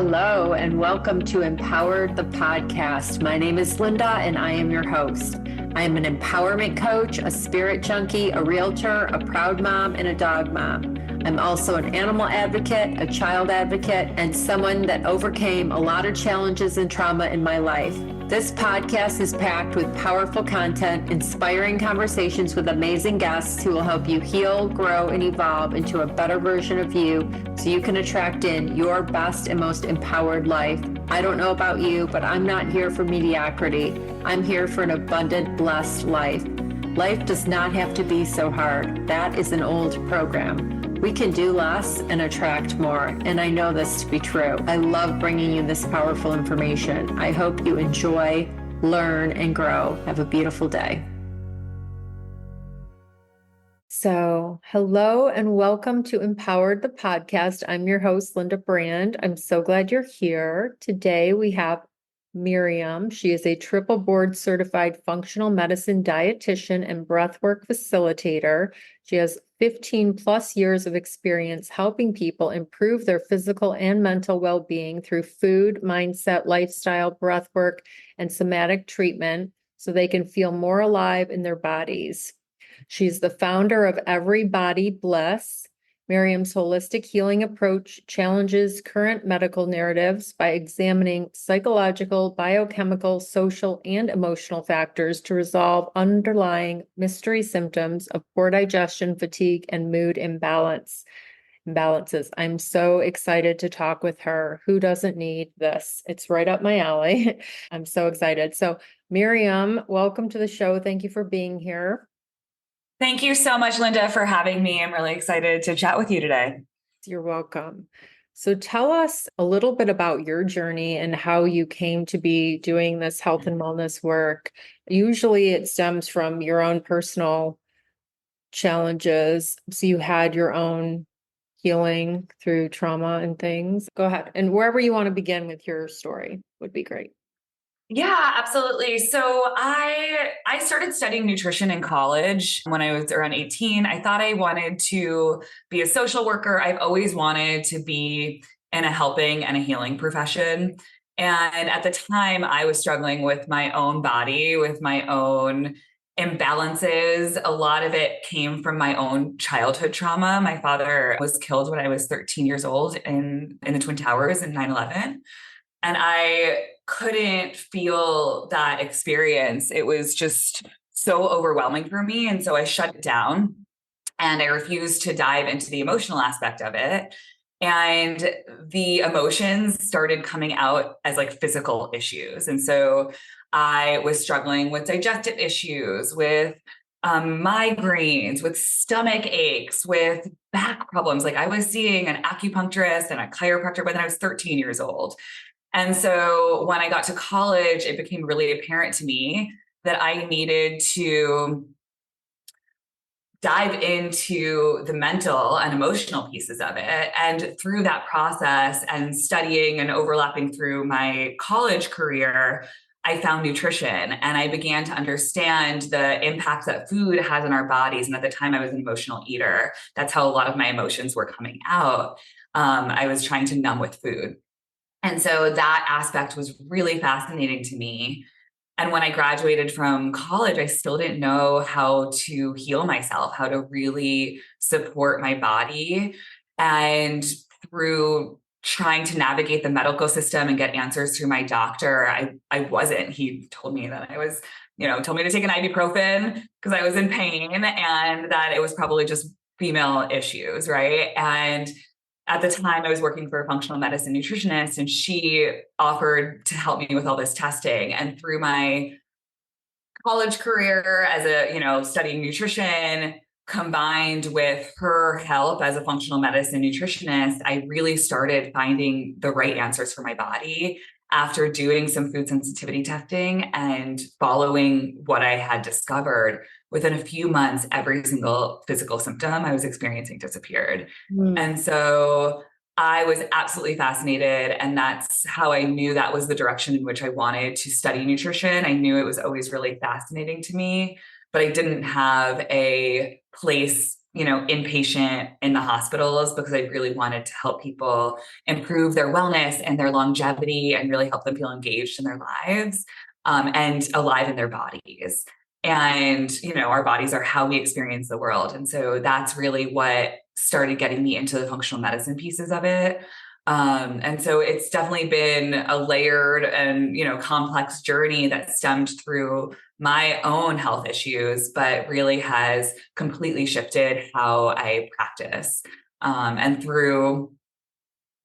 Hello, and welcome to Empowered the Podcast. My name is Linda, and I am your host. I am an empowerment coach, a spirit junkie, a realtor, a proud mom, and a dog mom. I'm also an animal advocate, a child advocate, and someone that overcame a lot of challenges and trauma in my life. This podcast is packed with powerful content, inspiring conversations with amazing guests who will help you heal, grow, and evolve into a better version of you so you can attract in your best and most empowered life. I don't know about you, but I'm not here for mediocrity. I'm here for an abundant, blessed life. Life does not have to be so hard. That is an old program. We can do less and attract more, and I know this to be true. I love bringing you this powerful information. I hope you enjoy, learn, and grow. Have a beautiful day. So, hello and welcome to Empowered the Podcast. I'm your host, Linda Brand. I'm so glad you're here. Today we have Miriam. She is a triple board certified functional medicine dietitian and breathwork facilitator. She has 15 plus years of experience helping people improve their physical and mental well-being through food, mindset, lifestyle, breathwork, and somatic treatment so they can feel more alive in their bodies. She's the founder of Every Body Bliss. Miriam's holistic healing approach challenges current medical narratives by examining psychological, biochemical, social, and emotional factors to resolve underlying mystery symptoms of poor digestion, fatigue, and mood imbalances. I'm so excited to talk with her. Who doesn't need this? It's right up my alley. I'm so excited. So, Miriam, welcome to the show. Thank you for being here. Thank you so much, Linda, for having me. I'm really excited to chat with you today. You're welcome. So tell us a little bit about your journey and how you came to be doing this health and wellness work. Usually it stems from your own personal challenges. So you had your own healing through trauma and things. Go ahead. And wherever you want to begin with your story would be great. Yeah, absolutely. So I started studying nutrition in college when I was around 18. I thought I wanted to be a social worker. I've always wanted to be in a helping and a healing profession. And at the time, I was struggling with my own body, with my own imbalances. A lot of it came from my own childhood trauma. My father was killed when I was 13 years old in the Twin Towers in 9/11. And I couldn't feel that experience. It was just so overwhelming for me. And so I shut it down and I refused to dive into the emotional aspect of it. And the emotions started coming out as like physical issues. And so I was struggling with digestive issues, with migraines, with stomach aches, with back problems. Like I was seeing an acupuncturist and a chiropractor when I was 13 years old. And so when I got to college, it became really apparent to me that I needed to dive into the mental and emotional pieces of it. And through that process and studying and overlapping through my college career, I found nutrition and I began to understand the impact that food has on our bodies. And at the time I was an emotional eater. That's how a lot of my emotions were coming out. I was trying to numb with food. And so that aspect was really fascinating to me. And when I graduated from college, I still didn't know how to heal myself, how to really support my body. And through trying to navigate the medical system and get answers through my doctor, I wasn't. He told me that I was, told me to take an ibuprofen because I was in pain and that it was probably just female issues, right? And at the time I was working for a functional medicine nutritionist and she offered to help me with all this testing. And through my college career as studying nutrition combined with her help as a functional medicine nutritionist, I really started finding the right answers for my body after doing some food sensitivity testing and following what I had discovered. Within a few months, every single physical symptom I was experiencing disappeared. And so I was absolutely fascinated. And that's how I knew that was the direction in which I wanted to study nutrition. I knew it was always really fascinating to me, but I didn't have a place, inpatient in the hospitals because I really wanted to help people improve their wellness and their longevity and really help them feel engaged in their lives, and alive in their bodies. And, our bodies are how we experience the world. And so that's really what started getting me into the functional medicine pieces of it. And so it's definitely been a layered and, complex journey that stemmed through my own health issues, but really has completely shifted how I practice. And through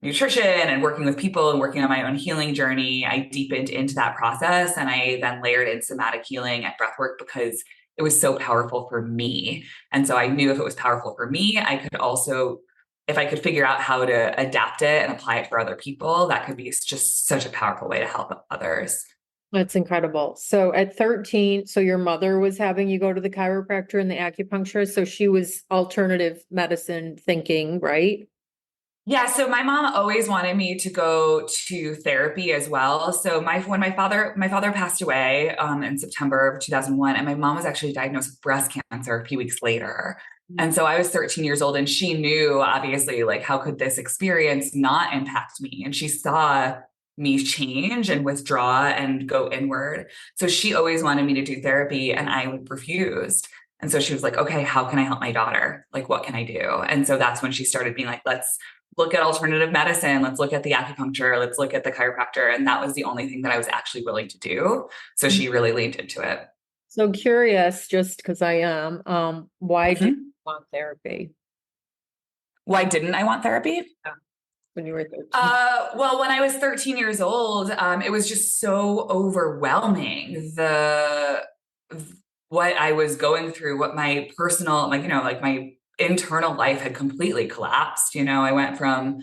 nutrition and working with people and working on my own healing journey, I deepened into that process. And I then layered in somatic healing and breathwork because it was so powerful for me. And so I knew if it was powerful for me, I could also, if I could figure out how to adapt it and apply it for other people, that could be just such a powerful way to help others. That's incredible. So at 13, so your mother was having you go to the chiropractor and the acupuncturist. So she was alternative medicine thinking, right? Yeah. So my mom always wanted me to go to therapy as well. So when my father passed away in September of 2001, and my mom was actually diagnosed with breast cancer a few weeks later. And so I was 13 years old, and she knew, obviously, like, how could this experience not impact me? And she saw me change and withdraw and go inward. So she always wanted me to do therapy, and I refused. And so she was like, okay, how can I help my daughter? Like, what can I do? And so that's when she started being like, let's look at alternative medicine. Let's look at the acupuncture. Let's look at the chiropractor. And that was the only thing that I was actually willing to do. So she really leaned into it. So curious, just because I am, why did you want therapy? Why didn't I want therapy? When you were 13? Well, when I was 13 years old, it was just so overwhelming. What I was going through, what my personal, my internal life had completely collapsed. I went from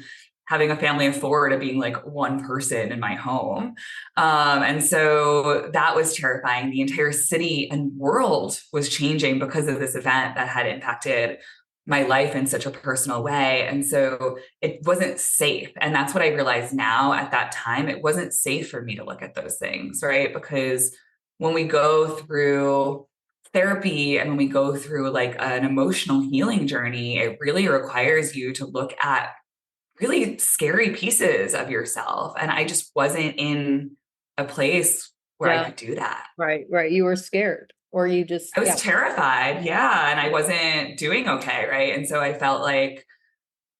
having a family of 4 to being like one person in my home. And so that was terrifying. The entire city and world was changing because of this event that had impacted my life in such a personal way. And so it wasn't safe. And that's what I realize now. At that time, it wasn't safe for me to look at those things, right? Because when we go through therapy and when we go through like an emotional healing journey, it really requires you to look at really scary pieces of yourself. And I just wasn't in a place where I could do that. Right. You were scared, or you just... I was terrified. Yeah. And I wasn't doing okay. Right. And so I felt like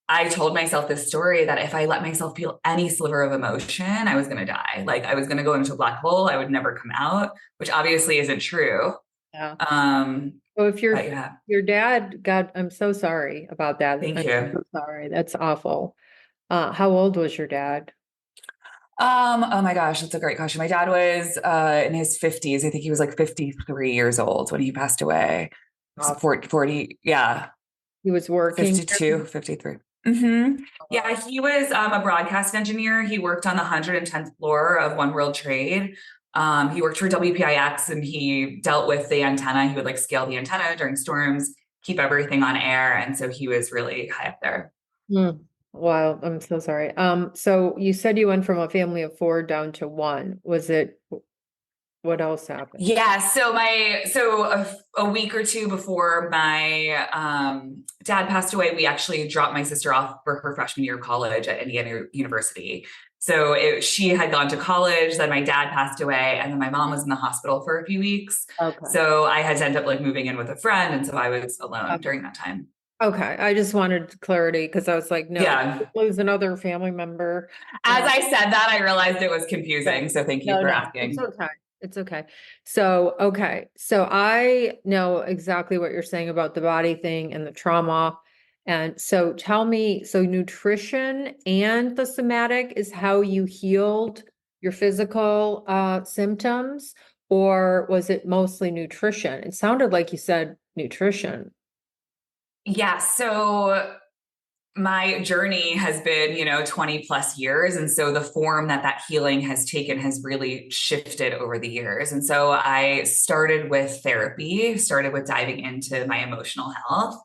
I told myself this story that if I let myself feel any sliver of emotion, I was going to die. Like I was going to go into a black hole. I would never come out, which obviously isn't true. Yeah. So if your dad, God, I'm so sorry about that. Thank I'm you. so sorry. That's awful. How old was your dad? Oh my gosh, that's a great question. My dad was in his 50s. I think he was like 53 years old when he passed away. 40, yeah. He was working? 52, 53. Mm-hmm. Yeah, he was a broadcast engineer. He worked on the 110th floor of One World Trade. He worked for WPIX, and he dealt with the antenna. He would like scale the antenna during storms, keep everything on air. And so he was really high up there. Wow, I'm so sorry. So you said you went from a family of 4 down to 1. What else happened? Yeah. So a week or 2 before my dad passed away, we actually dropped my sister off for her freshman year of college at Indiana University. So she had gone to college, then my dad passed away, and then my mom was in the hospital for a few weeks. Okay. So I had to end up like moving in with a friend. And so I was alone during that time. Okay. I just wanted clarity because I was like, no, lose another family member. As I said that, I realized it was confusing. So thank you for asking. It's okay. So I know exactly what you're saying about the body thing and the trauma. And so tell me, so nutrition and the somatic is how you healed your physical symptoms, or was it mostly nutrition? It sounded like you said nutrition. Yeah. So my journey has been, 20 plus years. And so the form that healing has taken has really shifted over the years. And so I started with therapy, started with diving into my emotional health,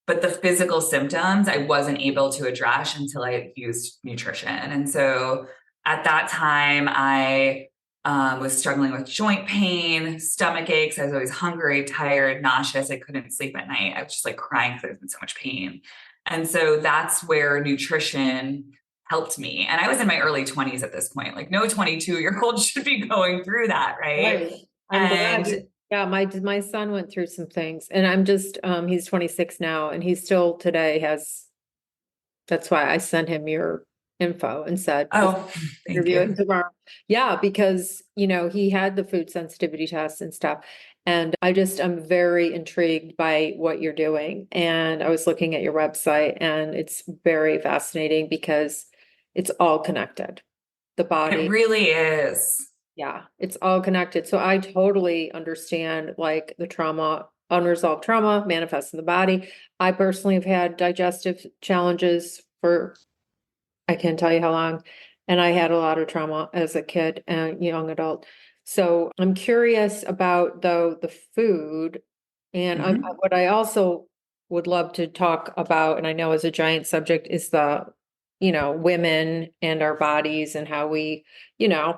but the physical symptoms I wasn't able to address until I used nutrition. And so at that time, I was struggling with joint pain, stomach aches. I was always hungry, tired, nauseous. I couldn't sleep at night. I was just like crying because I was in so much pain. And so that's where nutrition helped me. And I was in my early 20s at this point. Like no 22-year-old should be going through that, right? Right. I'm glad. And Yeah, my son went through some things, and I'm just he's 26 now, and he still today has. That's why I sent him your info and said, "We'll oh, thank interview him you. tomorrow." Yeah, because he had the food sensitivity test and stuff, and I'm very intrigued by what you're doing. And I was looking at your website, and it's very fascinating because it's all connected. The It body. really is. Yeah, it's all connected. So I totally understand like the trauma, unresolved trauma manifests in the body. I personally have had digestive challenges for I can't tell you how long. And I had a lot of trauma as a kid and young adult. So I'm curious about though the food. And Mhm. what I also would love to talk about, and I know is a giant subject, is women and our bodies and how we,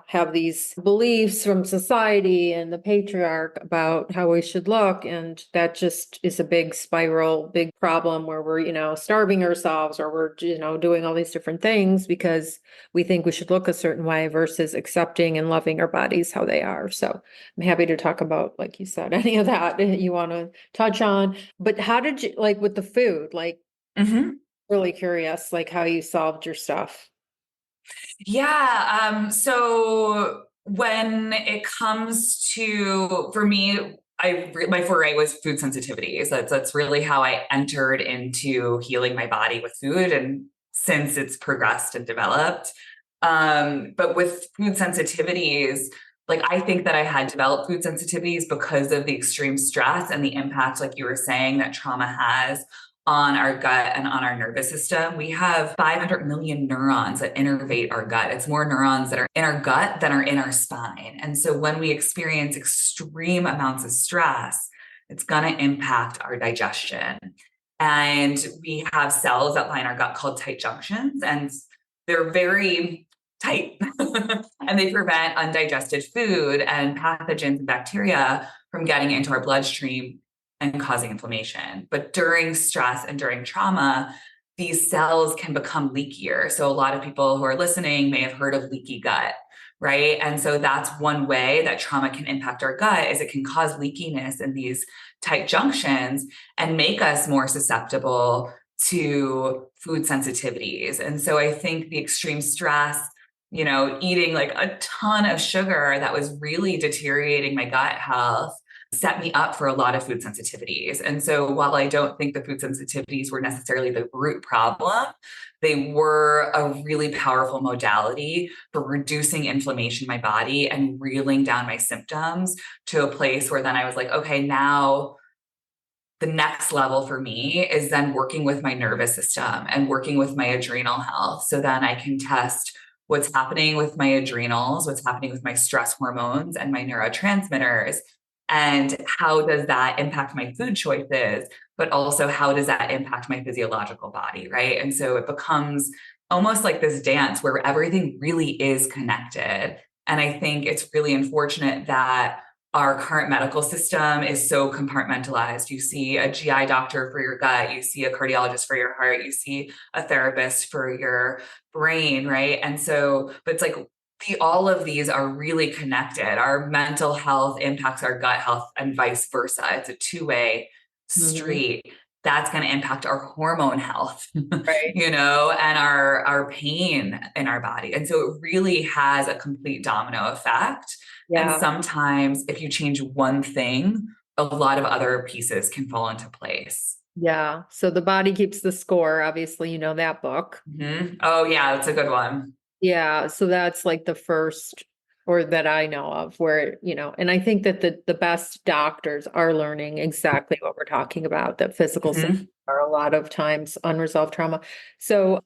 have these beliefs from society and the patriarch about how we should look. And that just is a big spiral, big problem where we're, starving ourselves or we're, doing all these different things because we think we should look a certain way versus accepting and loving our bodies how they are. So I'm happy to talk about, like you said, any of that you want to touch on. But how did you, like with the food, like Mhm. really curious, like how you solved your stuff? Yeah. So when it comes to, for me, my foray was food sensitivities. That's really how I entered into healing my body with food, and since it's progressed and developed. But with food sensitivities, like I think that I had developed food sensitivities because of the extreme stress and the impact, like you were saying, that trauma has on our gut and on our nervous system. We have 500 million neurons that innervate our gut. It's more neurons that are in our gut than are in our spine. And so when we experience extreme amounts of stress, it's going to impact our digestion. And we have cells that line our gut called tight junctions, and they're very tight and they prevent undigested food and pathogens and bacteria from getting into our bloodstream and causing inflammation. But during stress and during trauma, these cells can become leakier. So a lot of people who are listening may have heard of leaky gut, right? And so that's one way that trauma can impact our gut is it can cause leakiness in these tight junctions and make us more susceptible to food sensitivities. And so I think the extreme stress, eating like a ton of sugar that was really deteriorating my gut health set me up for a lot of food sensitivities. And so while I don't think the food sensitivities were necessarily the root problem, they were a really powerful modality for reducing inflammation in my body and reeling down my symptoms to a place where then I was like, okay, now the next level for me is then working with my nervous system and working with my adrenal health. So then I can test what's happening with my adrenals, what's happening with my stress hormones and my neurotransmitters, and how does that impact my food choices, but also how does that impact my physiological body, right? And so it becomes almost like this dance where everything really is connected. And I think it's really unfortunate that our current medical system is so compartmentalized. You see a GI doctor for your gut, you see a cardiologist for your heart, you see a therapist for your brain, right? And so, but it's like all of these are really connected. Our mental health impacts our gut health and vice versa. It's a two-way Mhm. street. That's going to impact our hormone health, Right. and our pain in our body. And so it really has a complete domino effect. And Yeah. sometimes if you change one thing, a lot of other pieces can fall into place. Yeah. So the body keeps the score. Obviously, you know that book. Oh, yeah, that's a good one. Yeah. So that's like the first or that I know of where, and I think that the best doctors are learning exactly what we're talking about, that physical symptoms Mhm. are a lot of times unresolved trauma. So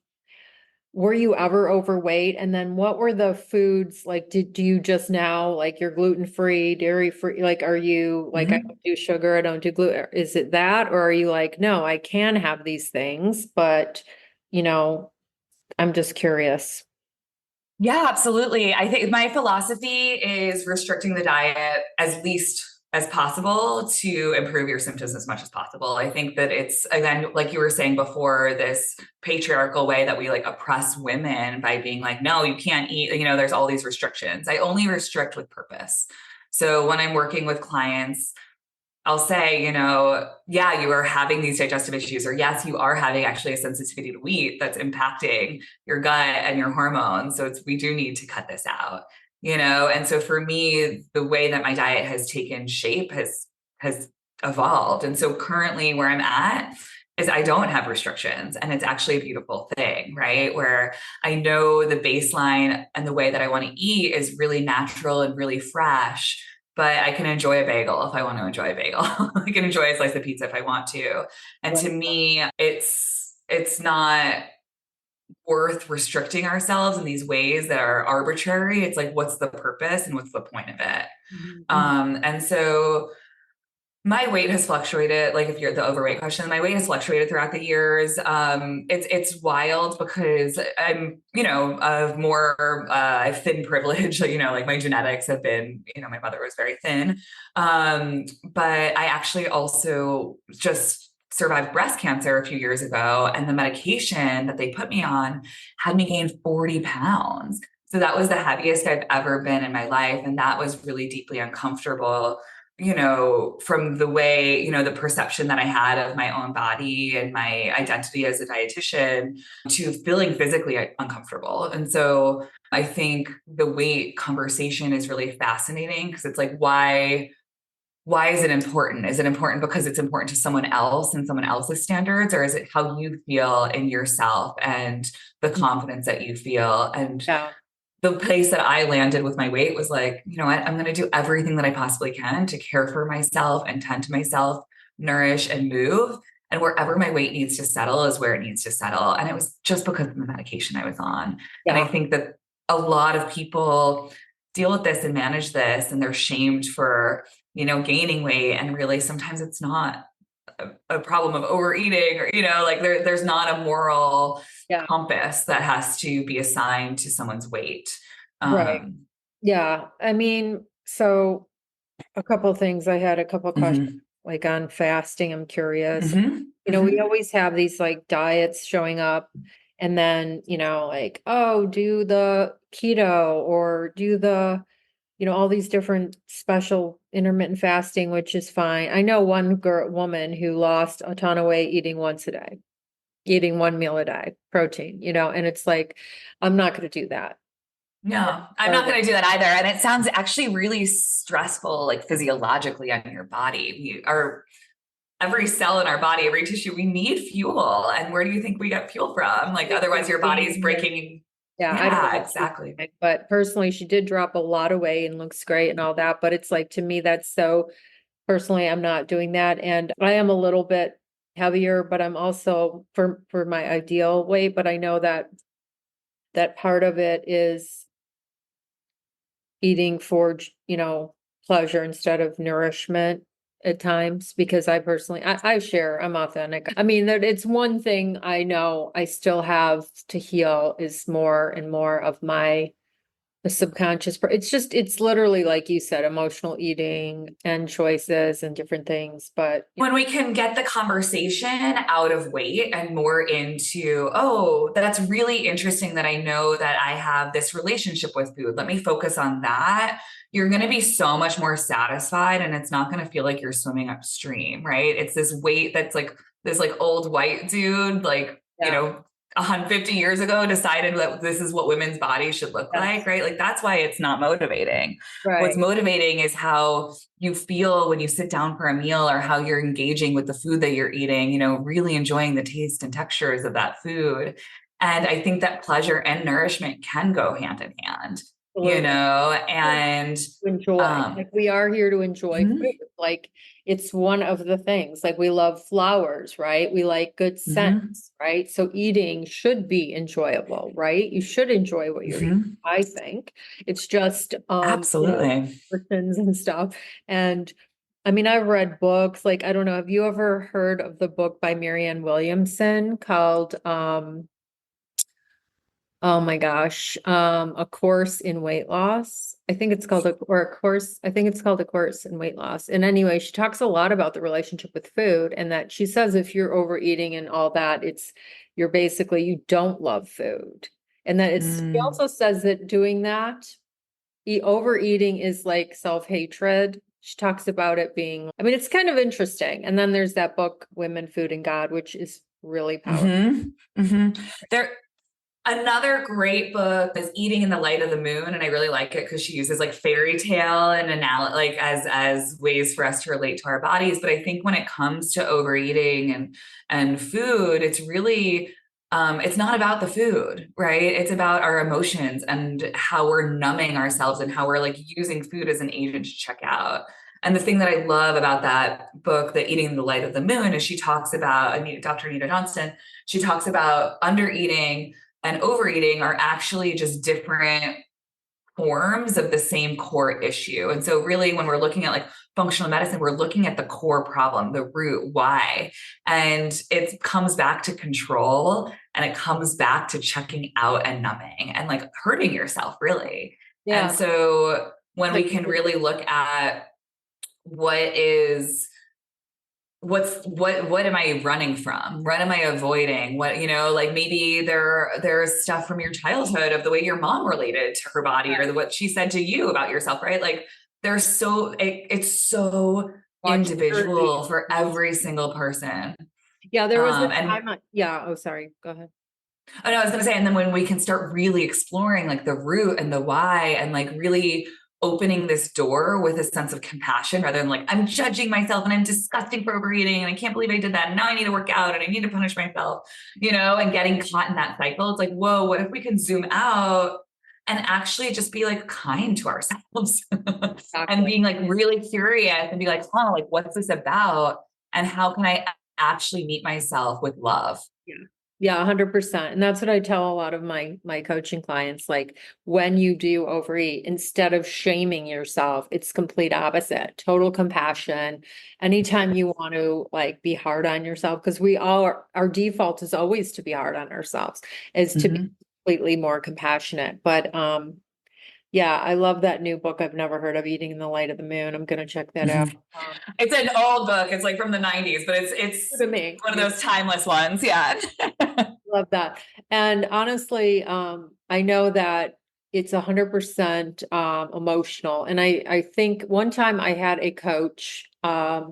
were you ever overweight? And then what were the foods like? Do you just now like you're gluten free, dairy free? Like, are you like, I Mhm. don't do sugar, I don't do gluten? Is it that? Or are you like, no, I can have these things, but, you know, I'm just curious. Yeah, absolutely. I think my philosophy is restricting the diet as least as possible to improve your symptoms as much as possible. I think that it's, again, like you were saying before, this patriarchal way that we like oppress women by being like, no, you can't eat, there's all these restrictions. I only restrict with purpose. So when I'm working with clients, I'll say, yeah, you are having these digestive issues, or yes, you are having actually a sensitivity to wheat that's impacting your gut and your hormones. So we do need to cut this out, And so for me, the way that my diet has taken shape has evolved. And so currently where I'm at is I don't have restrictions, and it's actually a beautiful thing, right? Where I know the baseline and the way that I want to eat is really natural and really fresh, but I can enjoy a bagel if I want to enjoy a bagel. I can enjoy a slice of pizza if I want to. And Right. to me, it's not worth restricting ourselves in these ways that are arbitrary. It's like, what's the purpose and what's the point of it? Mhm. And so my weight has fluctuated. Like if you're the overweight question, my weight has fluctuated throughout the years. It's wild because I'm, of more, I have thin privilege, like my genetics have been, my mother was very thin. But I actually also just survived breast cancer a few years ago, and the medication that they put me on had me gain 40 pounds. So that was the heaviest I've ever been in my life. And that was really deeply uncomfortable, from the way, the perception that I had of my own body and my identity as a dietitian, to feeling physically uncomfortable. And so I think the weight conversation is really fascinating, because it's like, why is it important? Is it important because it's important to someone else and someone else's standards, or is it how you feel in yourself and the confidence that you feel? And Yeah. the place that I landed with my weight was like, you know what, I'm going to do everything that I possibly can to care for myself and tend to myself, nourish and move. And wherever my weight needs to settle is where it needs to settle. And it was just because of the medication I was on. And I Yeah. think that a lot of people deal with this and manage this, and they're shamed for, gaining weight. And really, sometimes it's not a problem of overeating, or, like there's not a moral Yeah. compass that has to be assigned to someone's weight. Right. Um, Yeah. I mean, so a couple things. I had a couple questions mhm, like on fasting. I'm curious. mhm, We mhm. always have these like diets showing up, and then, like, oh, do the keto or do the, all these different special intermittent fasting, which is fine. I know one woman who lost a ton of weight eating once a day, eating one meal a day, protein, and it's like, I'm not going to do that. No, I'm Or not that. going to do that either. And it sounds actually really stressful, like physiologically on your body. Every cell in our body, every tissue, we need fuel. And where do you think we get fuel from? Like, otherwise your body's breaking. Yeah, I don't Yeah, know. exactly. But personally, she did drop a lot of weight and looks great and all that. But it's like, to me, that's so personally, I'm not doing that. And I am a little bit heavier, but I'm also for my ideal weight. But I know that part of it is eating for, pleasure instead of nourishment at times, because I personally, I share, I'm authentic. I mean, that it's one thing I know I still have to heal is more and more of the subconscious. It's literally, like you said, emotional eating and choices and different things. But When we can get the conversation out of weight and more into, oh, that's really interesting that I know that I have this relationship with food. Let me focus on that. You're going to be so much more satisfied, and it's not going to feel like you're swimming upstream, right? It's this weight that's like this like old white dude, like, yeah, 150 years ago decided that this is what women's bodies should look like, yes, right? Like that's why it's not motivating. What's right. motivating is how you feel when you sit down for a meal, or how you're engaging with the food that you're eating, really enjoying the taste and textures of that food. And I think that pleasure and nourishment can go hand in hand, Absolutely. and Enjoy. um, Like, we are here to enjoy food. mhm, Like, it's one of the things. Like, we love flowers, right? We like good mhm, scents, right? So eating should be enjoyable, right? You should enjoy what you're eating, mhm. I think. It's just Absolutely. portions and stuff. And I mean, I've read books, like, I don't know, have you ever heard of the book by Marianne Williamson called Oh my gosh. A course in weight loss. I think it's called a course. I think it's called a course in weight loss. And anyway, she talks a lot about the relationship with food and that she says if you're overeating and all that, you're basically, you don't love food. And that she Mm. also says that doing that, overeating is like self-hatred. She talks about it being, I mean, it's kind of interesting. And then there's that book, Women, Food, and God, which is really powerful. Mm-hmm. Mm-hmm. Another great book is Eating in the Light of the Moon, and I really like it because she uses like fairy tale and like as ways for us to relate to our bodies. But I think when it comes to overeating and food, it's really it's not about the food, right? It's about our emotions and how we're numbing ourselves and how we're like using food as an agent to check out. And the thing that I love about that book, The Eating in the Light of the Moon, is she talks about Dr. Anita Johnston. She talks about under eating and overeating are actually just different forms of the same core issue. And so really when we're looking at like functional medicine, we're looking at the core problem, the root why. And it comes back to control and it comes back to checking out and numbing and like hurting yourself really. And Yeah. so when we Like, can really look at what am I running from? What am I avoiding? What, like maybe there's stuff from your childhood of the way your mom related to her body or what she said to you about yourself, right? Like it's so watch individual for every single person. Yeah, there was a And time. Yeah. Oh, sorry. Go ahead. Oh, no, I was going to say, and then when we can start really exploring like the root and the why and like really opening this door with a sense of compassion rather than like, I'm judging myself and I'm disgusting for overeating and I can't believe I did that. And now I need to work out and I need to punish myself, and getting caught in that cycle. It's like, whoa, what if we can zoom out and actually just be like kind to ourselves and Exactly. being like really curious and be like, oh, like, what's this about? And how can I actually meet myself with love? Yeah. Yeah, 100%. And that's what I tell a lot of my coaching clients. Like when you do overeat, instead of shaming yourself, it's complete opposite. Total compassion. Anytime you want to like be hard on yourself, because our default is always to be hard on ourselves, is to be Mm-hmm. completely more compassionate. But yeah, I love that new book I've never heard of, Eating in the Light of the Moon. I'm gonna check that out. It's an old book. It's like from the 90s, but it's To me. one of those timeless ones. Yeah. Love that. And honestly, I know that it's 100% emotional. And I think one time I had a coach, a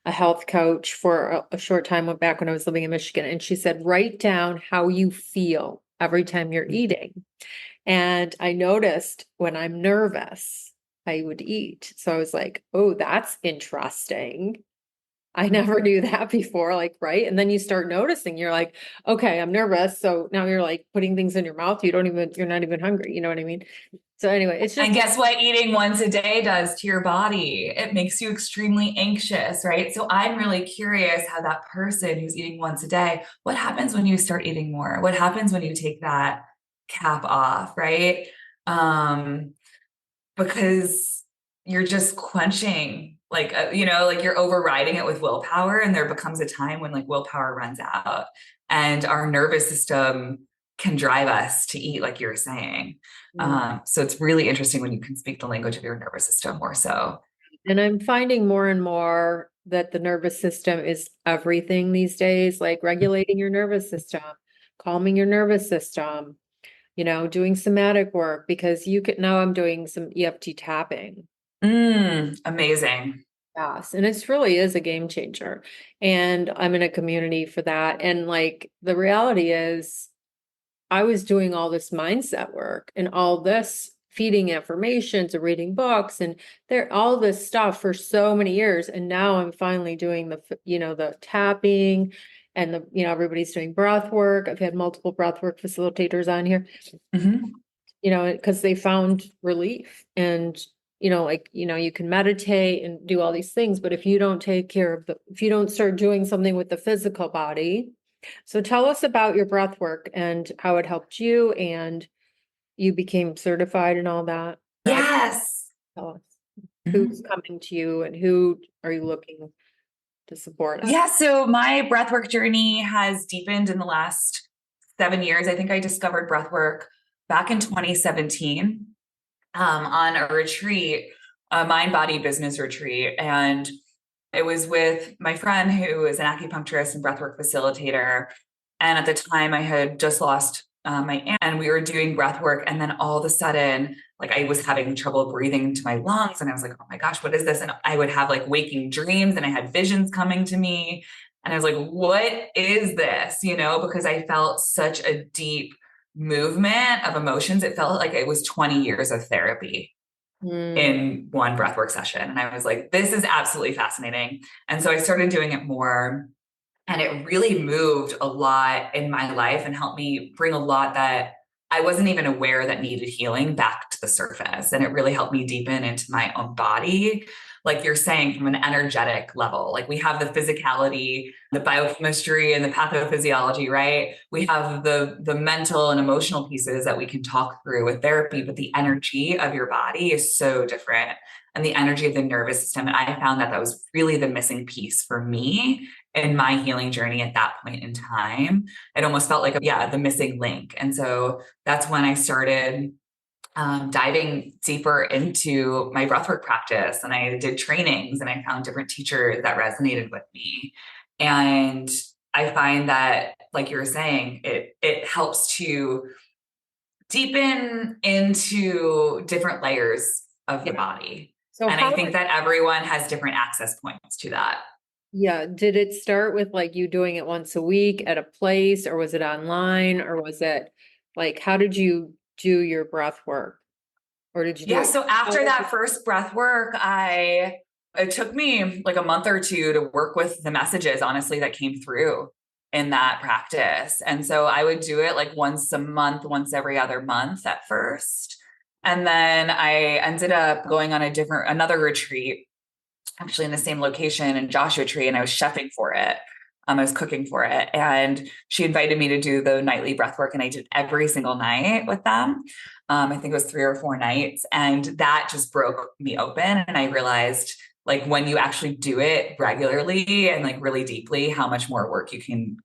health coach for a short time went back when I was living in Michigan, and she said, write down how you feel every time you're eating. And I noticed when I'm nervous, I would eat. So I was like, oh, that's interesting. I never knew that before, like, right? And then you start noticing, you're like, okay, I'm nervous. So now you're like putting things in your mouth. You're not even hungry. You know what I mean? So anyway, it's just, And guess what eating once a day does to your body? It makes you extremely anxious, right? So I'm really curious how that person who's eating once a day, what happens when you start eating more? What happens when you take that cap off, right? Um, because you're just quenching like you're overriding it with willpower and there becomes a time when like willpower runs out and our nervous system can drive us to eat like you're saying. So it's really interesting when you can speak the language of your nervous system more so. and I'm finding more and more that the nervous system is everything these days, like regulating your nervous system, calming your nervous system, doing somatic work because now I'm doing some EFT tapping. Amazing. Yes, and it's really is a game changer. And I'm in a community for that. And like the reality is I was doing all this mindset work and all this feeding affirmations and reading books and there all this stuff for so many years. And now I'm finally doing the tapping and everybody's doing breath work. I've had multiple breath work facilitators on here, Mm-hmm. because they found relief and you can meditate and do all these things, but if you don't if you don't start doing something with the physical body. So tell us about your breath work and how it helped you and you became certified and all that. Yes. Tell us Mhm. who's coming to you and who are you looking to support us? Yeah, so my breathwork journey has deepened in the last 7 years. I think I discovered breathwork back in 2017 on a retreat, a mind body business retreat. And it was with my friend who is an acupuncturist and breathwork facilitator. And at the time, I had just lost my aunt, and we were doing breathwork. And then all of a sudden, like I was having trouble breathing into my lungs. And I was like, oh my gosh, what is this? And I would have like waking dreams and I had visions coming to me. And I was like, what is this? Because I felt such a deep movement of emotions. It felt like it was 20 years of therapy in one breathwork session. And I was like, this is absolutely fascinating. And so I started doing it more. And it really moved a lot in my life and helped me bring a lot that I wasn't even aware that needed healing back to the surface. And it really helped me deepen into my own body. Like you're saying, from an energetic level, like we have the physicality, the biochemistry, and the pathophysiology, right? We have the mental and emotional pieces that we can talk through with therapy, but the energy of your body is so different. And the energy of the nervous system. And I found that was really the missing piece for me in my healing journey at that point in time. It almost felt like, the missing link. And so that's when I started diving deeper into my breathwork practice. And I did trainings and I found different teachers that resonated with me. And I find that, like you were saying, it helps to deepen into different layers of the body. So and I think that everyone has different access points to that. Yeah. Did it start with like you doing it once a week at a place, or was it online, or was it like, how did you do your breath work? Or did you do it? So after that first breath work, it took me like a month or two to work with the messages, honestly, that came through in that practice. And so I would do it like once a month, once every other month at first. And then I ended up going on another retreat, actually in the same location in Joshua Tree, and I was chefing for it. I was cooking for it. And she invited me to do the nightly breath work, and I did every single night with them. I think it was 3 or 4 nights. And that just broke me open. And I realized, like, when you actually do it regularly and like really deeply, how much more work you can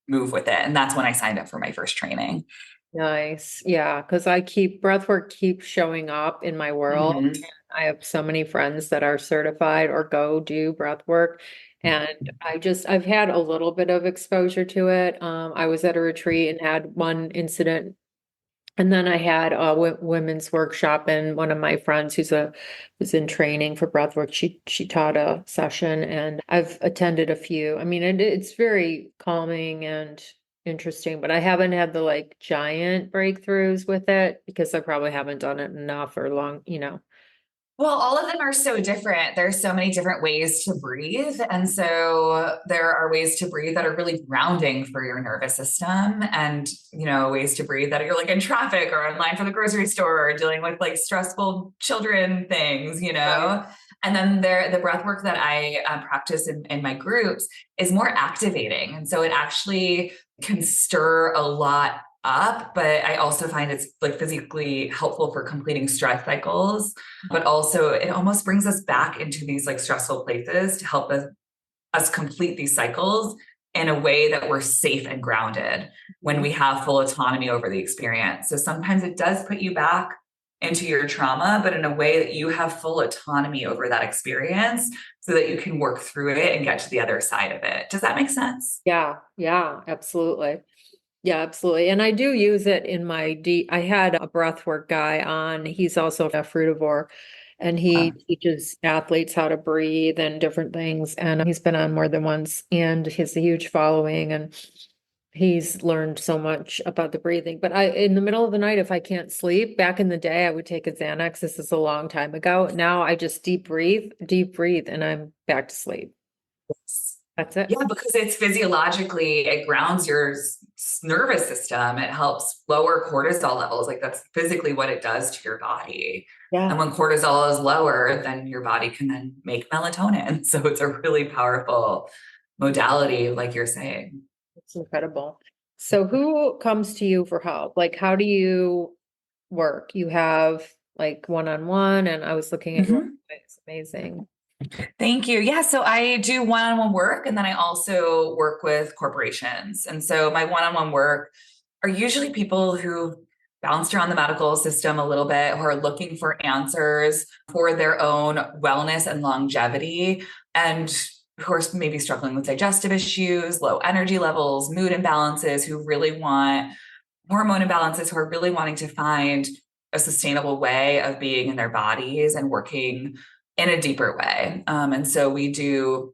move with it. And that's when I signed up for my first training. Nice. Yeah. Cause breathwork keeps showing up in my world. Mm-hmm. I have so many friends that are certified or go do breathwork. And I've had a little bit of exposure to it. I was at a retreat and had one incident. And then I had a women's workshop, and one of my friends was in training for breathwork. She taught a session, and I've attended a few. I mean, it's very calming and interesting, but I haven't had the like giant breakthroughs with it because I probably haven't done it enough or long. Well, all of them are so different. There's so many different ways to breathe. And so there are ways to breathe that are really grounding for your nervous system, and, ways to breathe that you're like in traffic or in line for the grocery store or dealing with like stressful children things. Right. And then the breath work that I practice in my groups is more activating. And so it actually can stir a lot up, but I also find it's like physically helpful for completing stress cycles, but also it almost brings us back into these like stressful places to help us complete these cycles in a way that we're safe and grounded when we have full autonomy over the experience. So sometimes it does put you back into your trauma, but in a way that you have full autonomy over that experience so that you can work through it and get to the other side of it. Does that make sense? Yeah, absolutely. Yeah, absolutely. And I do use it in I had a breathwork guy on. He's also a frutivore, and he teaches athletes how to breathe and different things. And he's been on more than once, and he has a huge following, and he's learned so much about the breathing. But in the middle of the night, if I can't sleep, back in the day, I would take a Xanax. This is a long time ago. Now I just deep breathe, and I'm back to sleep. Yes. That's it. Yeah, because it's physiologically, it grounds your nervous system. It helps lower cortisol levels. Like that's physically what it does to your body. Yeah. And when cortisol is lower, then your body can then make melatonin. So it's a really powerful modality, like you're saying. It's incredible. So who comes to you for help? Like, how do you work? You have like one-on-one, and I was looking at your website. It's amazing. Thank you. Yeah. So I do one-on-one work, and then I also work with corporations. And so my one-on-one work are usually people who bounced around the medical system a little bit, who are looking for answers for their own wellness and longevity, and who are maybe struggling with digestive issues, low energy levels, mood imbalances, who really want hormone imbalances, who are really wanting to find a sustainable way of being in their bodies and working in a deeper way. And so we do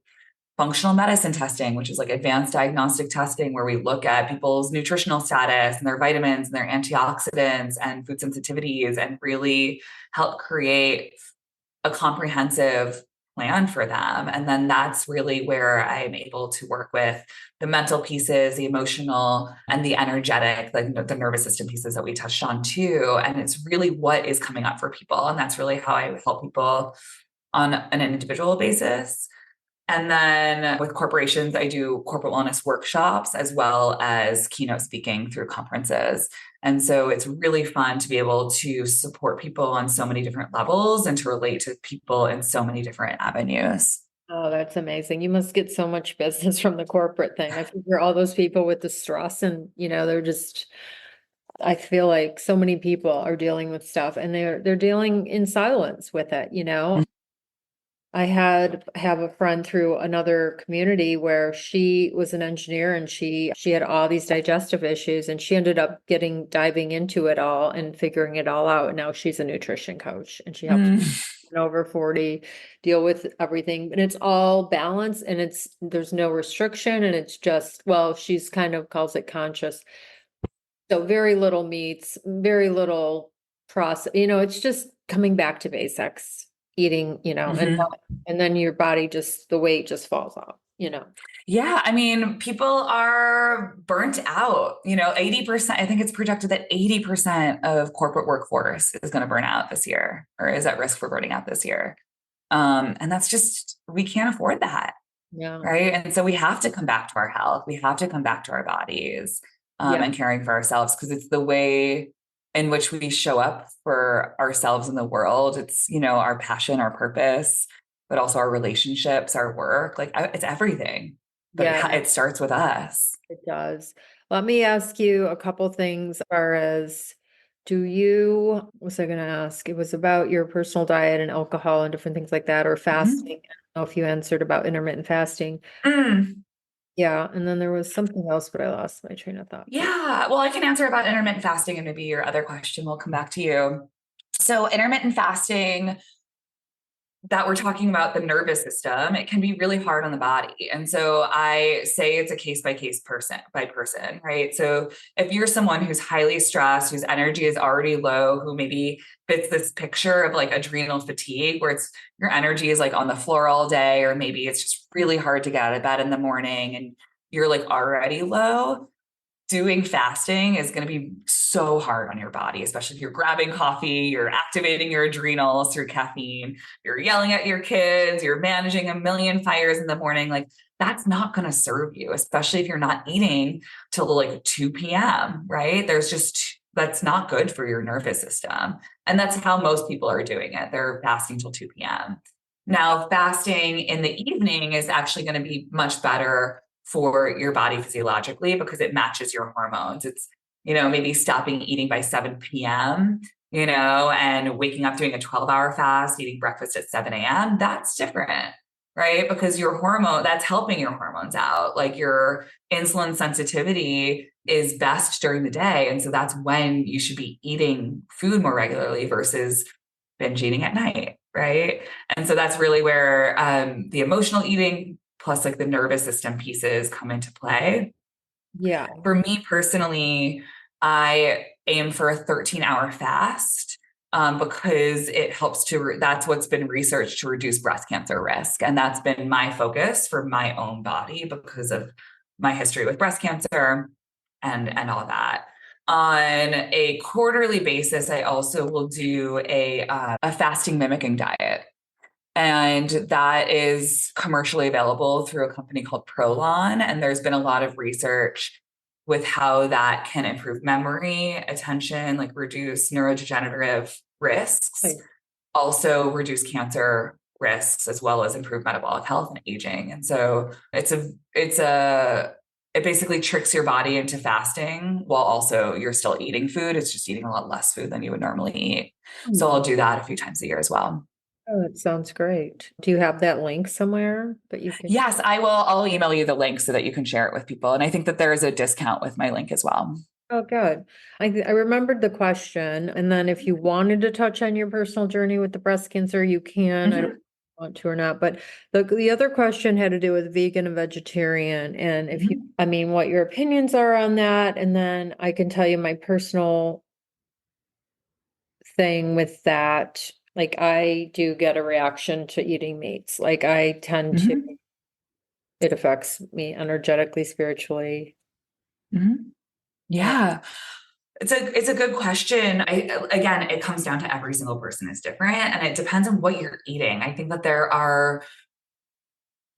functional medicine testing, which is like advanced diagnostic testing, where we look at people's nutritional status and their vitamins and their antioxidants and food sensitivities and really help create a comprehensive plan for them. And then that's really where I'm able to work with the mental pieces, the emotional, and the energetic, like the nervous system pieces that we touched on too. And it's really what is coming up for people. And that's really how I help people on an individual basis. And then with corporations, I do corporate wellness workshops as well as keynote speaking through conferences. And so it's really fun to be able to support people on so many different levels and to relate to people in so many different avenues. Oh, that's amazing. You must get so much business from the corporate thing. I figure all those people with the stress and, they're just, I feel like so many people are dealing with stuff and they're dealing in silence with it. I have a friend through another community where she was an engineer and she had all these digestive issues and she ended up diving into it all and figuring it all out. And now she's a nutrition coach and she helps over 40 deal with everything. And it's all balance and there's no restriction and it's just, well, she's kind of calls it conscious. So very little meats, very little process, it's just coming back to basics, eating, and then your body the weight just falls off. Yeah. I mean, people are burnt out, 80%, I think it's projected that 80% of corporate workforce is going to burn out this year or is at risk for burning out this year. And that's just, we can't afford that. Yeah. Right. And so we have to come back to our health. We have to come back to our bodies and caring for ourselves because it's the way in which we show up for ourselves in the world. It's, our passion, our purpose, but also our relationships, our work, like it's everything, but it starts with us. It does. Let me ask you a couple things as far as what was I going to ask? It was about your personal diet and alcohol and different things like that, or fasting. I don't know if you answered about intermittent fasting. Yeah. And then there was something else, but I lost my train of thought. Yeah. Well, I can answer about intermittent fasting and maybe your other question will come back to you. So intermittent fasting, that we're talking about the nervous system, it can be really hard on the body. And so I say it's a case by case person by person, right? So if you're someone who's highly stressed, whose energy is already low, who maybe fits this picture of like adrenal fatigue, where it's your energy is like on the floor all day, or maybe it's just really hard to get out of bed in the morning and you're like already low, doing fasting is going to be so hard on your body, especially if you're grabbing coffee, you're activating your adrenals through caffeine, you're yelling at your kids, you're managing a million fires in the morning. Like that's not going to serve you, especially if you're not eating till like 2 p.m., right? That's not good for your nervous system. And that's how most people are doing it. They're fasting till 2 p.m. Now, fasting in the evening is actually going to be much better for your body physiologically because it matches your hormones. It's, maybe stopping eating by 7 p.m., and waking up doing a 12-hour fast, eating breakfast at 7 a.m. That's different, right? Because that's helping your hormones out. Like your insulin sensitivity is best during the day. And so that's when you should be eating food more regularly versus binge eating at night, right? And so that's really where the emotional eating plus like the nervous system pieces come into play. Yeah. For me personally, I aim for a 13-hour fast because it helps that's what's been researched to reduce breast cancer risk. And that's been my focus for my own body because of my history with breast cancer and all that. On a quarterly basis, I also will do a fasting mimicking diet. And that is commercially available through a company called Prolon. And there's been a lot of research with how that can improve memory, attention, like reduce neurodegenerative risks, also reduce cancer risks, as well as improve metabolic health and aging. And so it's a it basically tricks your body into fasting while also you're still eating food. It's just eating a lot less food than you would normally eat. So I'll do that a few times a year as well. Oh, that sounds great. Do you have that link somewhere that you can? Yes, I will. I'll email you the link so that you can share it with people. And I think that there is a discount with my link as well. Oh, good. I remembered the question. And then if you wanted to touch on your personal journey with the breast cancer, you can. I don't Mhm. want to or not. But the other question had to do with vegan and vegetarian. And if you, Mhm. I mean, what your opinions are on that. And then I can tell you my personal thing with that. Like I do get a reaction to eating meats. Like I tend to, Mhm. it affects me energetically, spiritually. Mhm. Yeah. Yeah. It's a good question. Again, it comes down to every single person is different and it depends on what you're eating. I think that there are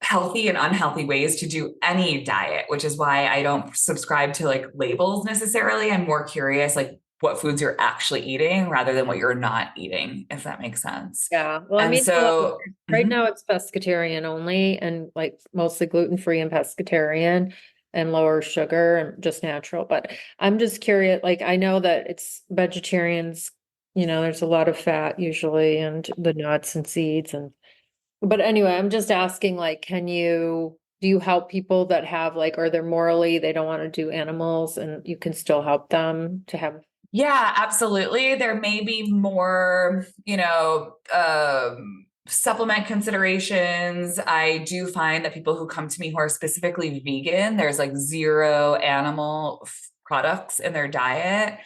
healthy and unhealthy ways to do any diet, which is why I don't subscribe to like labels necessarily. I'm more curious like what foods you're actually eating rather than what you're not eating, if that makes sense. Yeah. Well, I And mean, so, right mhm. now it's pescatarian only and like mostly gluten-free and pescatarian and lower sugar and just natural. But I'm just curious, like I know that it's vegetarians, there's a lot of fat usually and the nuts and seeds but anyway, I'm just asking like, do you help people that have like, are they morally, they don't want to do animals and you can still help them to have. Yeah, absolutely. There may be more, supplement considerations. I do find that people who come to me who are specifically vegan, there's like zero animal products in their diet.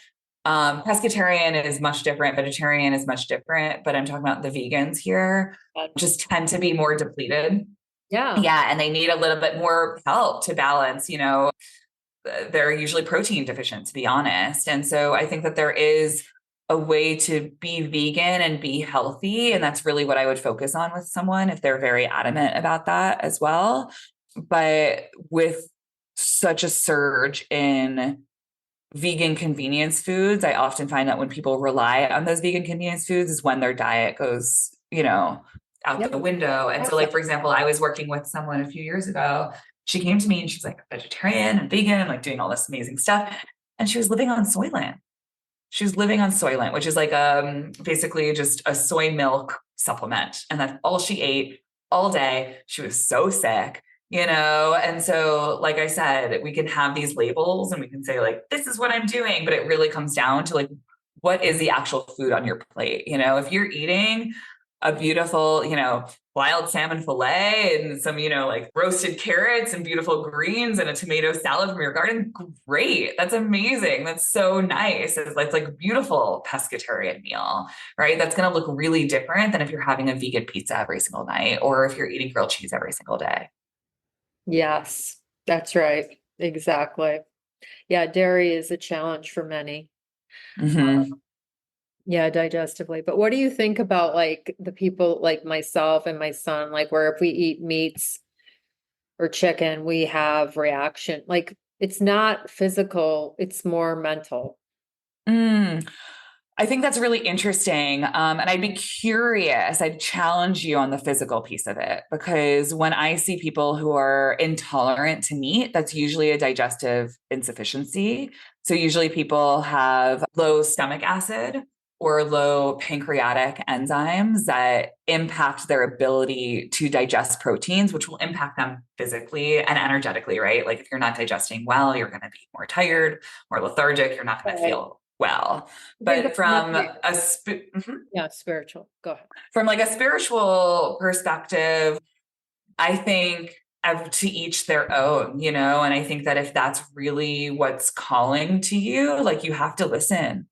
Pescatarian is much different, vegetarian is much different, but I'm talking about the vegans here just tend to be more depleted. Yeah. Yeah, and they need a little bit more help to balance, they're usually protein deficient, to be honest. And so I think that there is a way to be vegan and be healthy. And that's really what I would focus on with someone if they're very adamant about that as well. But with such a surge in vegan convenience foods, I often find that when people rely on those vegan convenience foods is when their diet goes, out Yep. the window. And so, like, for example, I was working with someone a few years ago. She came to me and she's like vegetarian and vegan, like doing all this amazing stuff. And she was living on Soylent. She was living on Soylent, which is like basically just a soy milk supplement. And that's all she ate all day. She was so sick, And so, like I said, we can have these labels and we can say, like, this is what I'm doing, but it really comes down to like, what is the actual food on your plate? If you're eating a beautiful, wild salmon fillet and some, like roasted carrots and beautiful greens and a tomato salad from your garden. Great. That's amazing. That's so nice. It's like a beautiful pescatarian meal, right? That's going to look really different than if you're having a vegan pizza every single night or if you're eating grilled cheese every single day. Yes, that's right. Exactly. Yeah, dairy is a challenge for many. Mm-hmm. Yeah, digestively. But what do you think about like the people like myself and my son, like where if we eat meats or chicken, we have reaction. Like it's not physical, it's more mental. Mm. I think that's really interesting. And I'd be curious, I'd challenge you on the physical piece of it, because when I see people who are intolerant to meat, that's usually a digestive insufficiency. So usually people have low stomach acid or low pancreatic enzymes that impact their ability to digest proteins, which will impact them physically and energetically, right? Like if you're not digesting well, you're going to be more tired, more lethargic, you're not going to Right. feel well. I think But that's another, mhm. yeah, spiritual. Go ahead. From like a spiritual perspective, I think to each their own, and I think that if that's really what's calling to you, like you have to listen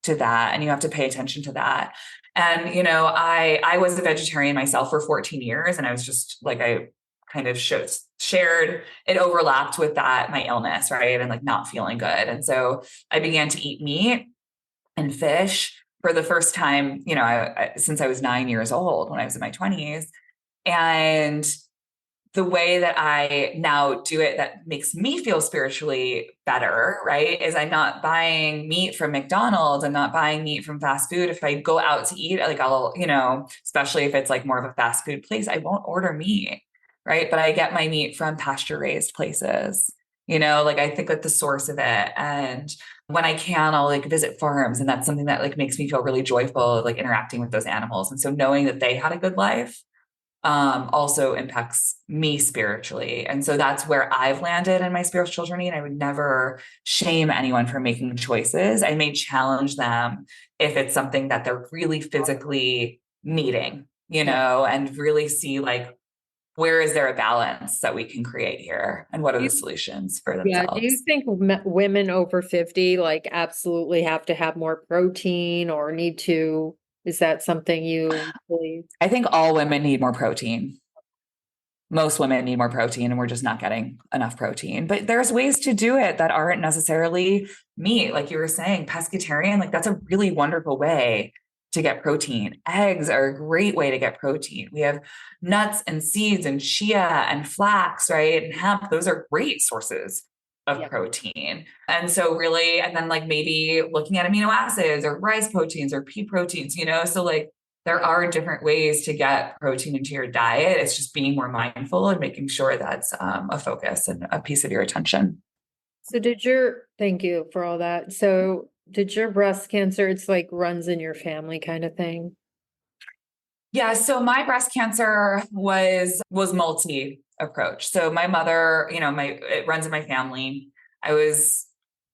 to that and you have to pay attention to that. And, I was a vegetarian myself for 14 years and I was just like, I kind of shared it overlapped with that, my illness, right. And like not feeling good. And so I began to eat meat and fish for the first time, since I was 9 years old when I was in my 20s. And the way that I now do it that makes me feel spiritually better, right, is I'm not buying meat from McDonald's. I'm not buying meat from fast food. If I go out to eat, like I'll, especially if it's like more of a fast food place, I won't order meat, right? But I get my meat from pasture raised places. like I think like the source of it. And when I can, I'll like visit farms. And that's something that like makes me feel really joyful, like interacting with those animals. And so knowing that they had a good life also impacts me spiritually. And so that's where I've landed in my spiritual journey. And I would never shame anyone for making choices. I may challenge them if it's something that they're really physically needing, and really see like, where is there a balance that we can create here? And what are the solutions for Yeah. Do you themselves? think women over 50 like absolutely have to have more protein or need to, is that something you believe? I think all women need more protein. Most women need more protein and we're just not getting enough protein. But there's ways to do it that aren't necessarily meat. Like you were saying, pescatarian, like that's a really wonderful way to get protein. Eggs are a great way to get protein. We have nuts and seeds and chia and flax, right? And hemp. Those are great sources of protein. And so really, and then like maybe looking at amino acids or rice proteins or pea proteins, so like there are different ways to get protein into your diet. It's just being more mindful and making sure that's a focus and a piece of your attention. So thank you for all that. So did your breast cancer, it's like runs in your family kind of thing? Yeah. So my breast cancer was multi approach. So my mother, it runs in my family. I was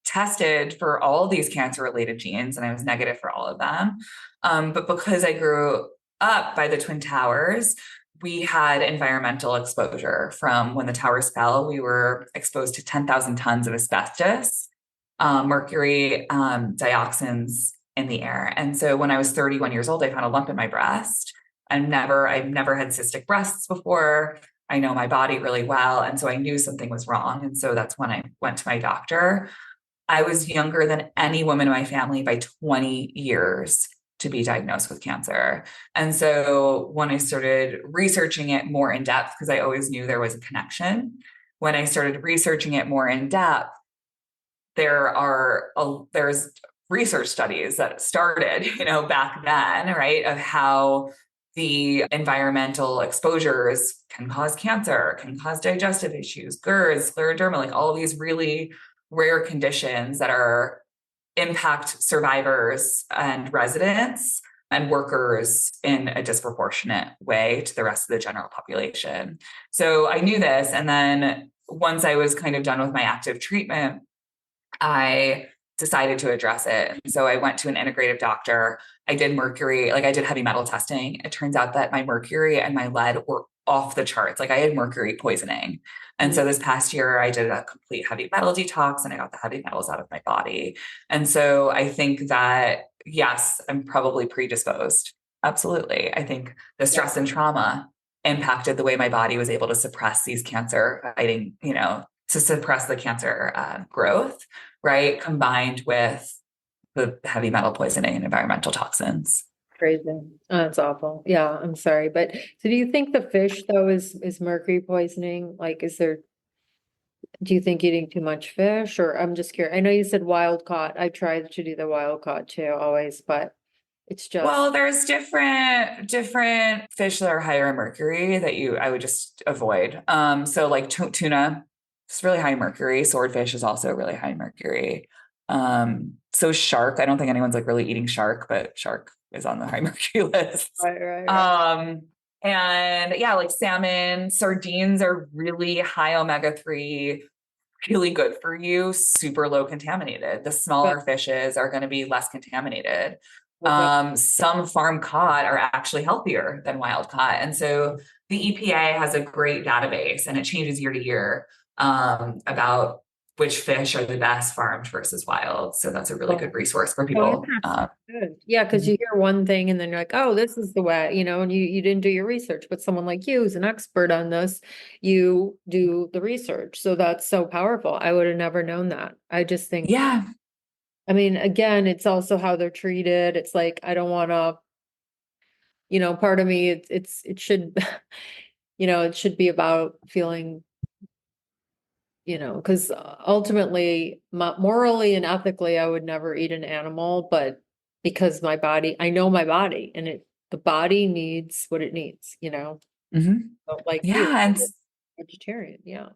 tested for all these cancer related genes and I was negative for all of them. But because I grew up by the Twin Towers, we had environmental exposure from when the towers fell. We were exposed to 10,000 tons of asbestos, mercury, dioxins in the air. And so when I was 31 years old, I found a lump in my breast. I've never had cystic breasts before. I know my body really well. And so I knew something was wrong. And so that's when I went to my doctor. I was younger than any woman in my family by 20 years to be diagnosed with cancer. And so when I started researching it more in depth, because I always knew there was a connection, when I started researching it more in depth, there's research studies that started, back then, right, of how the environmental exposures can cause cancer, can cause digestive issues, GERDs, scleroderma, like all of these really rare conditions that impact survivors and residents and workers in a disproportionate way to the rest of the general population. So I knew this. And then once I was kind of done with my active treatment, I decided to address it. And so I went to an integrative doctor. I did mercury, like I did heavy metal testing. It turns out that my mercury and my lead were off the charts. Like I had mercury poisoning. And so this past year I did a complete heavy metal detox and I got the heavy metals out of my body. And so I think that, yes, I'm probably predisposed. Absolutely. I think the stress and trauma impacted the way my body was able to suppress these cancer fighting, to suppress the cancer growth, right? Combined with the heavy metal poisoning and environmental toxins. Crazy. Oh, that's awful. Yeah, I'm sorry. But so do you think the fish though is mercury poisoning? Like, do you think eating too much fish or I'm just curious. I know you said wild caught. I tried to do the wild caught too always, but it's just. Well, there's different fish that are higher in mercury that I would just avoid. So like tuna, it's really high in mercury. Swordfish is also really high in mercury. So shark, I don't think anyone's like really eating shark, but shark is on the high mercury list. Right. And yeah, like salmon, sardines are really high omega-3, really good for you, super low contaminated. The smaller fishes are going to be less contaminated. Some farm caught are actually healthier than wild caught. And so the EPA has a great database and it changes year to year about which fish are the best farmed versus wild. So that's a really good resource for people. Good. Yeah, because you hear one thing and then you're like, oh, this is the way, and you didn't do your research, but someone like you who's an expert on this, you do the research. So that's so powerful. I would have never known that. I just think, yeah. I mean, again, it's also how they're treated. It's like, I don't want to, part of me, it should, it should be about feeling, because ultimately, morally and ethically, I would never eat an animal, but because I know my body and the body needs what it needs, Mm-hmm. So like yeah. And vegetarian. Yeah.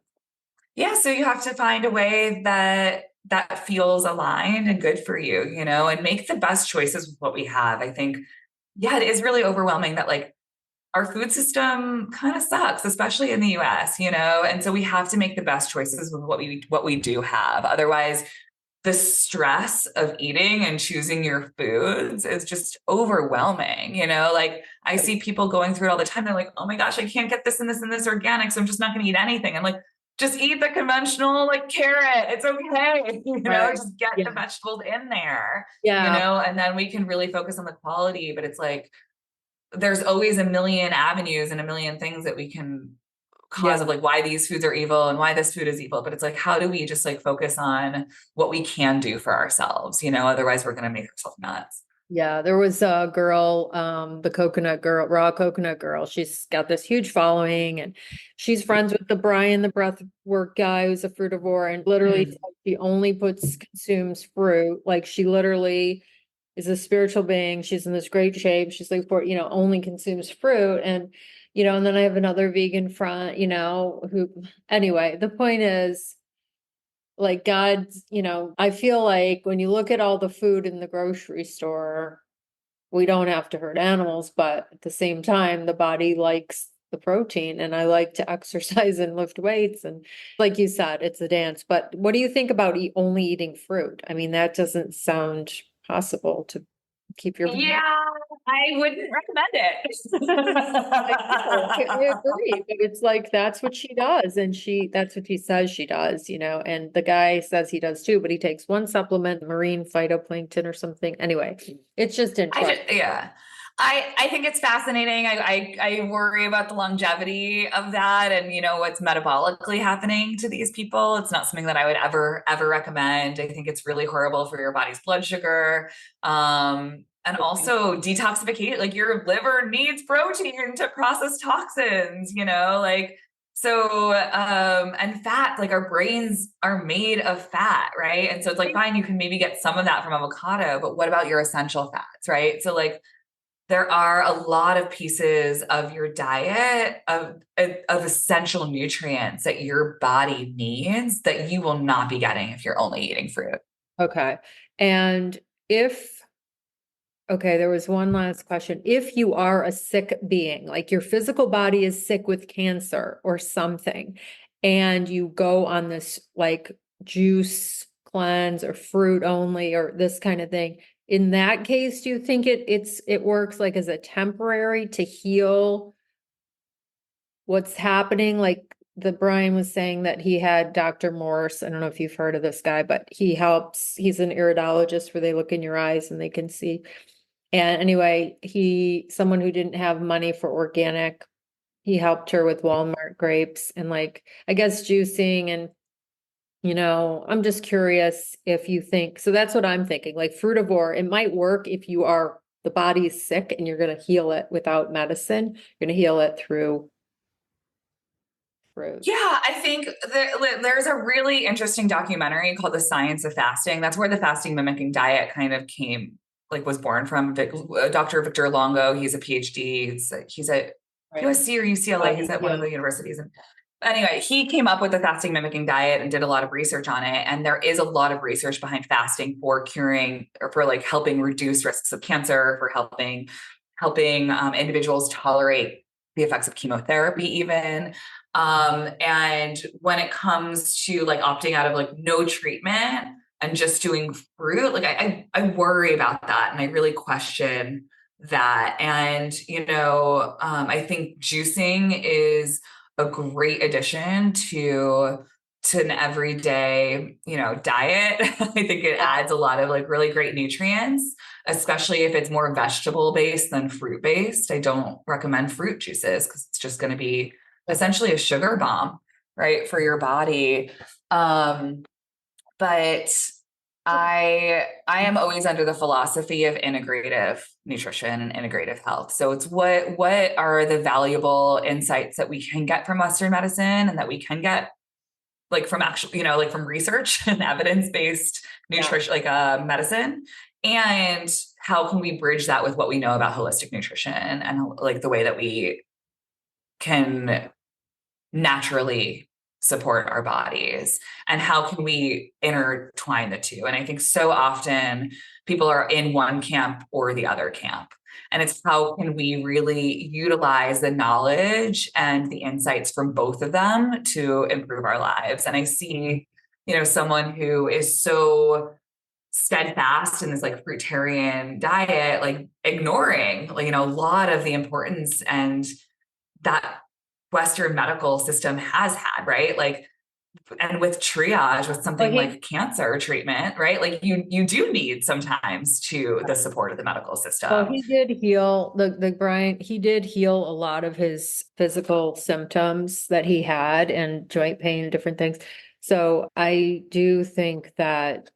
Yeah, so you have to find a way that feels aligned and good for you, and make the best choices with what we have. I think, yeah, it is really overwhelming that like our food system kind of sucks, especially in the US, and so we have to make the best choices with what we do have. Otherwise, the stress of eating and choosing your foods is just overwhelming. Like I see people going through it all the time. They're like, oh my gosh, I can't get this and this and this organic, so I'm just not going to eat anything. I'm like, just eat the conventional like carrot. It's okay. Right. Just get Yeah. the vegetables in there, Yeah. and then we can really focus on the quality. But it's like, there's always a million avenues and a million things that we can Yeah. cause of like why these foods are evil and why this food is evil. But it's like, how do we just like focus on what we can do for ourselves? Otherwise we're going to make ourselves nuts. Yeah, there was a girl, the coconut girl, raw coconut girl. She's got this huge following, and she's friends with the Breathwork guy who's a frutivore, and literally Mm. she only consumes fruit. Like she literally is a spiritual being. She's in this great shape. She's like, only consumes fruit. And then I have another vegan friend, who, anyway, the point is, like God's, I feel like when you look at all the food in the grocery store, we don't have to hurt animals, but at the same time, the body likes the protein, and I like to exercise and lift weights. And like you said, it's a dance. But what do you think about only eating fruit? I mean, that doesn't sound possible to keep your. Yeah, I wouldn't recommend I know, I it. agree, but it's like that's what she does, and that's what she says she does, and the guy says he does too, but he takes one supplement, marine phytoplankton or something. Anyway, it's just interesting. Yeah. I think it's fascinating. I worry about the longevity of that and what's metabolically happening to these people. It's not something that I would ever recommend. I think it's really horrible for your body's blood sugar. And also detoxification, like your liver needs protein to process toxins, like so and fat, like our brains are made of fat, right? And so it's like fine, you can maybe get some of that from avocado, but what about your essential fats, right? So like there are a lot of pieces of your diet of essential nutrients that your body needs that you will not be getting if you're only eating fruit. Okay. And okay, there was one last question. If you are a sick being, like your physical body is sick with cancer or something, and you go on this like juice cleanse or fruit only or this kind of thing, in that case, do you think it works like as a temporary to heal what's happening? Like the Brian was saying that he had Dr. Morse. I don't know if you've heard of this guy, but he's an iridologist where they look in your eyes and they can see. And anyway, someone who didn't have money for organic, he helped her with Walmart grapes and like, I guess juicing. And, I'm just curious if you think, so that's what I'm thinking, like frutivore, it might work if the body is sick and you're going to heal it without medicine. You're going to heal it through fruit. Yeah, I think there's a really interesting documentary called The Science of Fasting. That's where the fasting mimicking diet kind of was born from. Dr. Victor Longo, he's a PhD. He's at Right. USC or UCLA. He's at one of the universities. And anyway, he came up with the fasting mimicking diet and did a lot of research on it. And there is a lot of research behind fasting for curing or for like helping reduce risks of cancer, for helping individuals tolerate the effects of chemotherapy even. And when it comes to like opting out of like no treatment and just doing fruit, like I worry about that and I really question that. And, I think juicing is a great addition to an everyday, diet. I think it adds a lot of like really great nutrients, especially if it's more vegetable based than fruit based. I don't recommend fruit juices because it's just going to be essentially a sugar bomb, right, for your body. But I am always under the philosophy of integrative nutrition and integrative health. So it's what are the valuable insights that we can get from Western medicine and that we can get like from actual, like from research and evidence-based nutrition, medicine. And how can we bridge that with what we know about holistic nutrition and like the way that we can naturally support our bodies, and how can we intertwine the two? And I think so often people are in one camp or the other camp. And it's how can we really utilize the knowledge and the insights from both of them to improve our lives. And I see, someone who is so steadfast in this like fruitarian diet, like ignoring, a lot of the importance and that Western medical system has had, right? Like, and with triage, with something like cancer treatment, right? Like you do need sometimes the support of the medical system. Well, he did heal Brian, he did heal a lot of his physical symptoms that he had and joint pain and different things. So I do think that,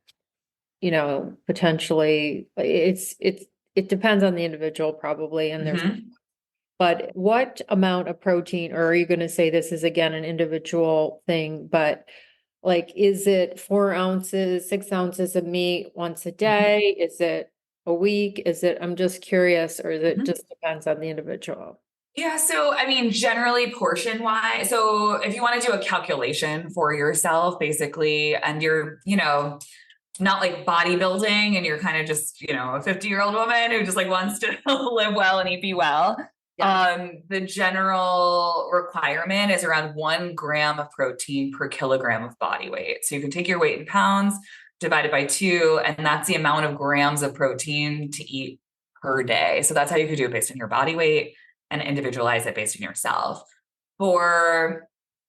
potentially it depends on the individual probably. And there's, but what amount of protein, or are you going to say this is again an individual thing, but like, is it 4 ounces, 6 ounces of meat once a day? Is it a week? I'm just curious, or is it just depends on the individual? Yeah. So, I mean, generally portion wise. So if you want to do a calculation for yourself, basically, and you're, not like bodybuilding and you're kind of just, a 50-year-old woman who just like wants to live well and be well. Yeah. The general requirement is around 1 gram of protein per kilogram of body weight. So you can take your weight in pounds, divide it by 2, and that's the amount of grams of protein to eat per day. So that's how you could do it based on your body weight and individualize it based on yourself. For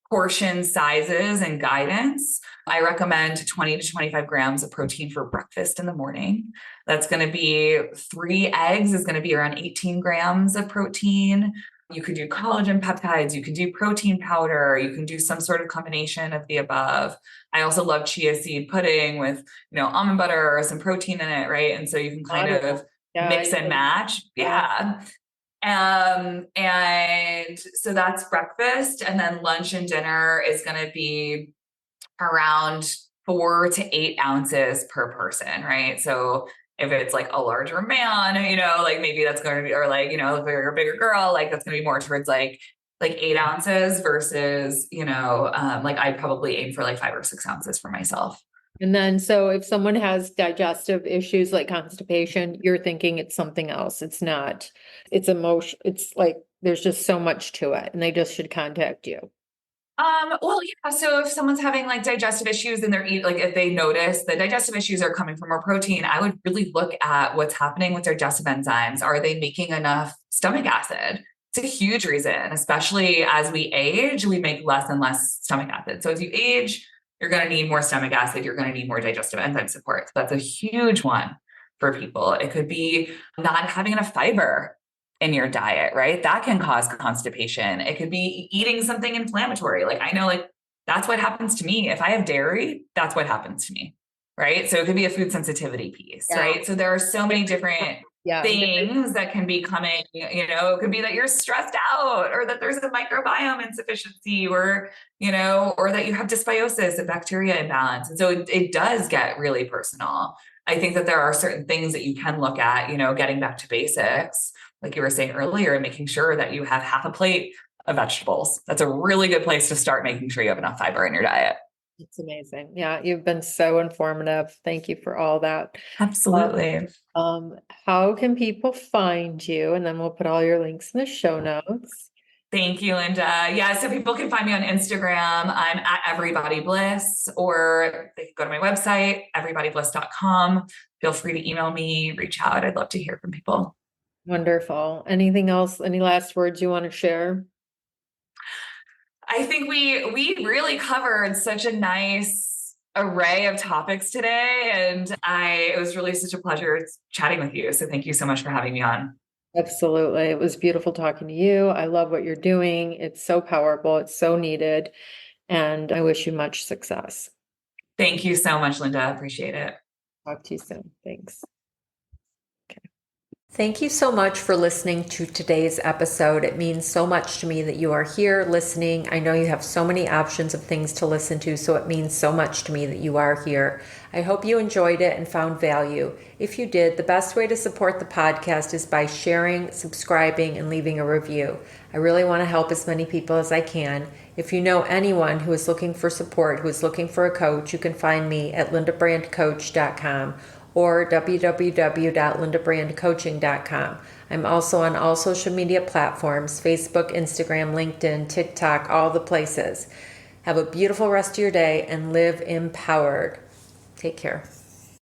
portion sizes and guidance, I recommend 20 to 25 grams of protein for breakfast in the morning. That's going to be 3 eggs is going to be around 18 grams of protein. You could do collagen peptides. You can do protein powder. You can do some sort of combination of the above. I also love chia seed pudding with, almond butter or some protein in it, right? And so you can kind of mix and match. Yeah. And so that's breakfast. And then lunch and dinner is going to be around 4 to 8 ounces per person, right? So if it's like a larger man, like maybe that's going to be, or like, if you're a bigger girl, like that's going to be more towards like 8 ounces versus, like I'd probably aim for like 5 or 6 ounces for myself. And then, so if someone has digestive issues like constipation, you're thinking it's something else. It's not, it's emotion. It's like, there's just so much to it and they just should contact you. Well, yeah. So if someone's having like digestive issues and if they notice the digestive issues are coming from more protein, I would really look at what's happening with their digestive enzymes. Are they making enough stomach acid? It's a huge reason, especially as we age, we make less and less stomach acid. So as you age, you're going to need more stomach acid. You're going to need more digestive enzyme support. So that's a huge one for people. It could be not having enough fiber in your diet, right? That can cause constipation. It could be eating something inflammatory. Like I know, like that's what happens to me. If I have dairy, that's what happens to me, right? So it could be a food sensitivity piece, right? So there are so many different things that can be coming, it could be that you're stressed out or that there's a microbiome insufficiency or, or that you have dysbiosis, a bacteria imbalance. And so it does get really personal. I think that there are certain things that you can look at, getting back to basics, like you were saying earlier, making sure that you have half a plate of vegetables. That's a really good place to start, making sure you have enough fiber in your diet. It's amazing. Yeah, you've been so informative. Thank you for all that. Absolutely. How can people find you? And then we'll put all your links in the show notes. Thank you, Linda. Yeah, so people can find me on Instagram. I'm at Every Body Bliss, or they can go to my website, everybodybliss.com. Feel free to email me, reach out. I'd love to hear from people. Wonderful. Anything else? Any last words you want to share? I think we really covered such a nice array of topics today, and it was really such a pleasure chatting with you. So thank you so much for having me on. Absolutely. It was beautiful talking to you. I love what you're doing. It's so powerful. It's so needed. And I wish you much success. Thank you so much, Linda. Appreciate it. Talk to you soon. Thanks. Thank you so much for listening to today's episode. It means so much to me that you are here listening. I know you have so many options of things to listen to, so it means so much to me that you are here. I hope you enjoyed it and found value. If you did, the best way to support the podcast is by sharing, subscribing, and leaving a review. I really want to help as many people as I can. If you know anyone who is looking for support, who is looking for a coach, you can find me at lindabrandcoach.com or www.lindabrandcoaching.com. I'm also on all social media platforms, Facebook, Instagram, LinkedIn, TikTok, all the places. Have a beautiful rest of your day and live empowered. Take care.